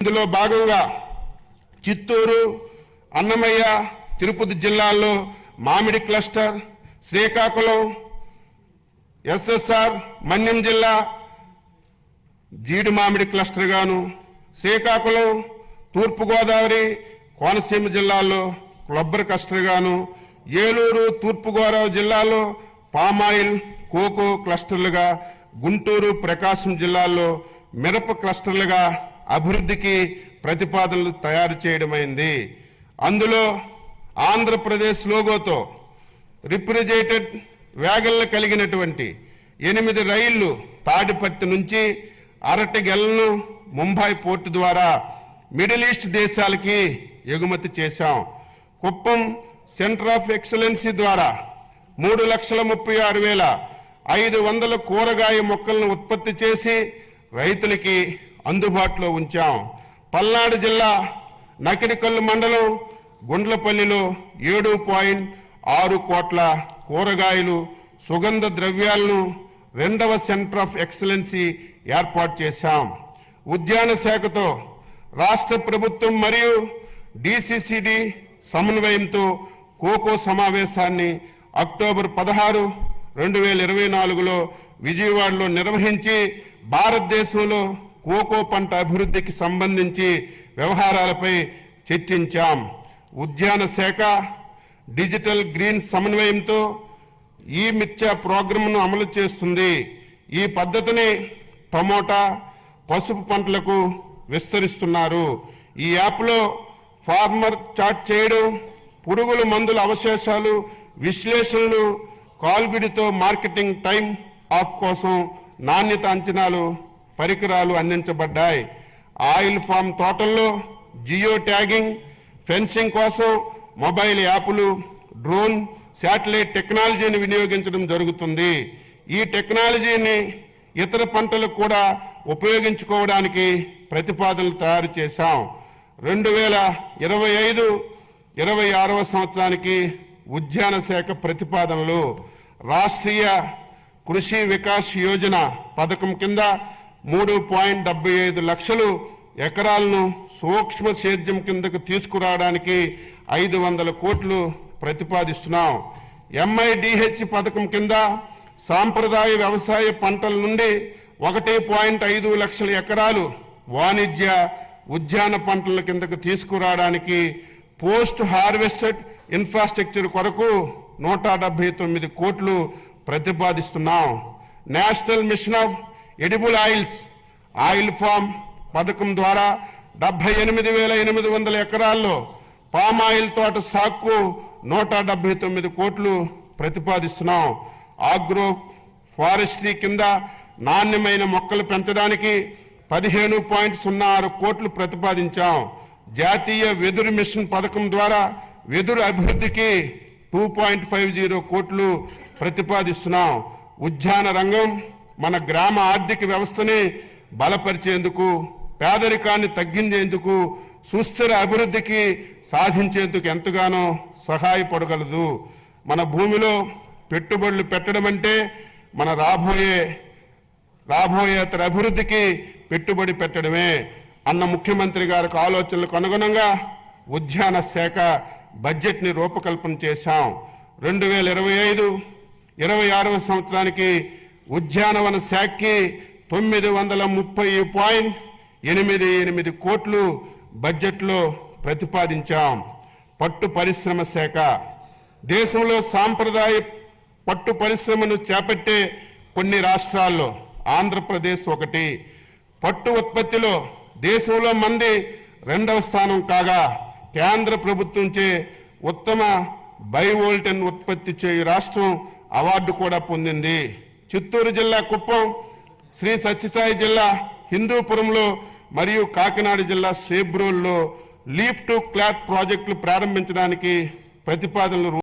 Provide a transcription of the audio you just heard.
ఇందులో భాగంగా చిత్తూరు, అన్నమయ్య, తిరుపతి జిల్లాల్లో మామిడి క్లస్టర్, శ్రీకాకుళం, ఎస్ఎస్ఆర్, మన్యం జిల్లా జీడి మామిడి క్లస్టర్ గాను, శ్రీకాకుళం, తూర్పుగోదావరి, కోనసీమ జిల్లాల్లో క్లబ్బర్ క్లస్టర్ గాను, ఏలూరు, తూర్పుగోదావరి జిల్లాలో పామాయిల్, కోకో క్లస్టర్లుగా, గుంటూరు, ప్రకాశం జిల్లాల్లో మిరప క్లస్టర్లుగా అభివృద్ధికి ప్రతిపాదనలు తయారు చేయడమైంది. అందులో ఆంధ్రప్రదేశ్ లోగోతో రిఫ్రిజిరేటెడ్ వ్యాగన్లు కలిగినటువంటి 8 రైళ్లు తాడిపత్రి నుంచి అరటిగెలను ముంబై పోర్టు ద్వారా మిడిల్ ఈస్ట్ దేశాలకి ఎగుమతి చేశాం. కుప్పం సెంటర్ ఆఫ్ ఎక్సలెన్సీ ద్వారా 3,36,500 కూరగాయ మొక్కలను ఉత్పత్తి చేసి రైతులకి అందుబాటులో ఉంచాం. పల్నాడు జిల్లా నకిరికల్లు మండలం గుండ్లపల్లిలో 7.6 కోట్ల కూరగాయలు, సుగంధ ద్రవ్యాలను 2వ సెంటర్ ఆఫ్ ఎక్సలెన్సీ ఏర్పాటు చేశాం. ఉద్యాన శాఖతో రాష్ట్ర ప్రభుత్వం మరియు డిసిసిడి సమన్వయంతో కోకో సమావేశాన్ని అక్టోబర్ 16, 2024లో విజయవాడలో నిర్వహించి భారతదేశంలో కోకో పంట అభివృద్ధికి సంబంధించి వ్యవహారాలపై చర్చించాం. ఉద్యాన శాఖ డిజిటల్ గ్రీన్ సమన్వయంతో ఈ మిర్చా ప్రోగ్రాంను అమలు చేస్తుంది. ఈ పద్ధతిని టమోటా, పసుపు పంటలకు విస్తరిస్తున్నారు. ఈ యాప్లో ఫార్మర్ చాట్ చేయడం, పురుగుల మందుల అవశేషాలు విశ్లేషణలు, కాల్గుడితో మార్కెటింగ్ టైం ఆఫ్ కోసం నాణ్యత అంచనాలు పరికరాలు అందించబడ్డాయి. ఆయిల్ ఫామ్ తోటల్లో జియో ట్యాగింగ్, ఫెన్సింగ్ కోసం మొబైల్ యాప్లు, డ్రోన్, శాటిలైట్ టెక్నాలజీని వినియోగించడం జరుగుతుంది. ఈ టెక్నాలజీని ఇతర పంటలకు కూడా ఉపయోగించుకోవడానికి ప్రతిపాదనలు తయారు చేశాం. 2025-26వ సంవత్సరానికి ఉద్యాన శాఖ ప్రతిపాదనలు రాష్ట్రీయ కృషి వికాస్ యోజన పథకం కింద 3.75 లక్షలు ఎకరాలను సూక్ష్మ సేద్యం కిందకు తీసుకురావడానికి 500 కోట్లు ప్రతిపాదిస్తున్నాం. MIDH పథకం కింద సాంప్రదాయ వ్యవసాయ పంటల నుండి 1.5 లక్షల ఎకరాలు వాణిజ్య ఉద్యాన పంటల కిందకు తీసుకురావడానికి పోస్ట్ హార్వెస్టెడ్ ఇన్ఫ్రాస్ట్రక్చర్ కొరకు 179 కోట్లు ప్రతిపాదిస్తున్నాం. National mission of edible oils oil palm పథకం ద్వారా 78,800 ఎకరాల్లో పామాయిల్ తోట సాగుకు 179 కోట్లు ప్రతిపాదిస్తున్నాం. ఆగ్రో ఫారెస్ట్రీ కింద నాణ్యమైన మొక్కలు పెంచడానికి 15.06 కోట్లు ప్రతిపాదించాం. జాతీయ వెదురు మిషన్ పథకం ద్వారా వెదురు అభివృద్ధికి 2.50 కోట్లు ప్రతిపాదిస్తున్నాం. ఉద్యాన రంగం మన గ్రామ ఆర్థిక వ్యవస్థని బలపరిచేందుకు, పేదరికాన్ని తగ్గించేందుకు, సుస్థిర అభివృద్ధికి సాధించేందుకు ఎంతగానో సహాయపడగలదు. మన భూమిలో పెట్టుబడులు పెట్టడం అంటే మన రాబోయే తర అభివృద్ధికి పెట్టుబడి పెట్టడమే అన్న ముఖ్యమంత్రి గారికి ఆలోచనలకు అనుగుణంగా ఉద్యాన శాఖ బడ్జెట్ని రూపకల్పన చేశాం. 2025-26వ సంవత్సరానికి ఉద్యానవన శాఖకి 930.88 కోట్లు బడ్జెట్లో ప్రతిపాదించాం. పట్టు పరిశ్రమ శాఖ దేశంలో సాంప్రదాయ పట్టు పరిశ్రమను చేపట్టే కొన్ని రాష్ట్రాల్లో ఆంధ్రప్రదేశ్ ఒకటి. పట్టు ఉత్పత్తిలో దేశంలో మంది 2వ స్థానం కాగా కేంద్ర ప్రభుత్వంచే ఉత్తమ బైవోల్టన్ ఉత్పత్తి చేయు రాష్ట్రం అవార్డు కూడా పొందింది. చిత్తూరు జిల్లా కుప్పం, శ్రీ సత్యసాయి జిల్లా హిందూపురంలో మరియు కాకినాడ జిల్లా సేబ్రోల్లో లీఫ్ టు క్లాత్ ప్రాజెక్టులు ప్రారంభించడానికి ప్రతిపాదనలు